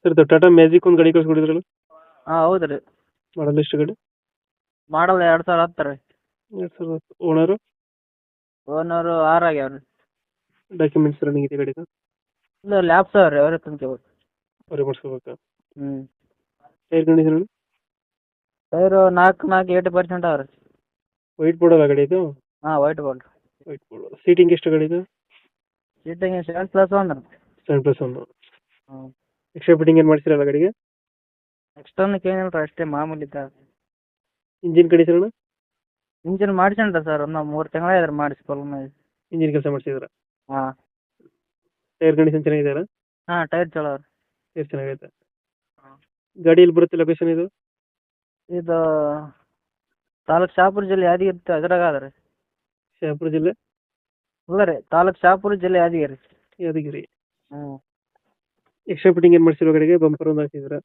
Sir ಇದು Tata magic ಒಂದು ಗಾಡಿ ಕಳ್ಸ್ಕೊಡಿದ್ರಲ್ಲ, ಹಾಂ ಹೌದು ರೀ. ಮಾಡಲ್ ಎಷ್ಟು ಗಾಡಿ? ಮಾಡಲ್ 2010 ರೀ. 2010. ಓನರು? ಓನರು 6 ಆಗ್ಯಾವ ರೀ. ಡಾಕ್ಯುಮೆಂಟ್ಸ್ ರನ್ನಿಂಗ್ ಇದೆ ಗಾಡಿದು? ಇಲ್ಲ ಲ್ಯಾಬ್ಸ್ ಅವ ರೀ, ಅವರೇ ತುಂಬ್ಕೋಬೇಕು. ಅವರೇ ಮಾಡಿಸ್ಕೋಬೇಕಾ? ಹ್ಞೂ. Tyre condition? ಟೈರು 4 80% ಅವ ರೀ. ವೈಟ್ ಬೋರ್ಡ್ ಅಲ್ಲ ಗಾಡಿ ಇದು? ಹಾಂ white board. White board. Seating ಎಷ್ಟು ಗಾಡಿ ಇದು? ಸೀಟಿಂಗ್ 7+1 ರೀ. 7+1. ಹ್ಞೂ. ಎಕ್ಸ್ಟ್ರಾ ಫಿಟ್ಟಿಂಗ್ ಏನು ಮಾಡ್ಸಿರಲ್ಲ ಗಾಡಿಗೆ? ಎಕ್ಸ್ಟರ್ನಕ್ಕೆ ಏನಿಲ್ಲ ರೀ, ಅಷ್ಟೇ ಮಾಮೂಲಿ ಇದ್ದ. Engine condition? ಇಂಜಿನ್ ಮಾಡಿಸ್ಕೊಂಡ್ರೆ ಸರ್, ಒಂದು 3 ತಿಂಗಳಾಯ್ತು ಮಾಡಿಸಿ ಫುಲ್. ಇಂಜಿನ್ ಕೆಲಸ ಮಾಡಿಸಿದ್ರ? ಹಾಂ. ಟೈರ್ ಕಂಡೀಷನ್ ಚೆನ್ನಾಗಿದೆಯಲ್ಲ? ಹಾಂ ಟೈರ್ ಚಲೋ ರೀ. ಟೈರ್ ಚೆನ್ನಾಗೈತೆ. ಹಾಂ. ಗಾಡಿ ಎಲ್ಲಿ ಬರುತ್ತೆ ಲೊಕೇಶನ್ ಇದು? ಇದು ತಾಲೂಕು ಶಹಾಪುರ ಜಿಲ್ಲೆ ಯಾದಗಿರಿ ಅದ್ರಾಗ ಅದ ರೀ. ಶಹಾಪುರ ಜಿಲ್ಲೆ? ಇಲ್ಲ ರೀ, ತಾಲೂಕು ಶಹಾಪುರ ಜಿಲ್ಲೆ ಯಾದಗಿರಿ. ಯಾದಗಿರಿ. ಹ್ಞೂ. ಎಕ್ಸ್ಟ್ರಾ ಫಿಟ್ಟಿಂಗ್ ಏನು ಮಾಡ್ಸಿರೋ ಗಾಡಿಗೆ? ಬಂಪರ್ ಒಂದು ಹಾಕ್ಸಿದ್ರ?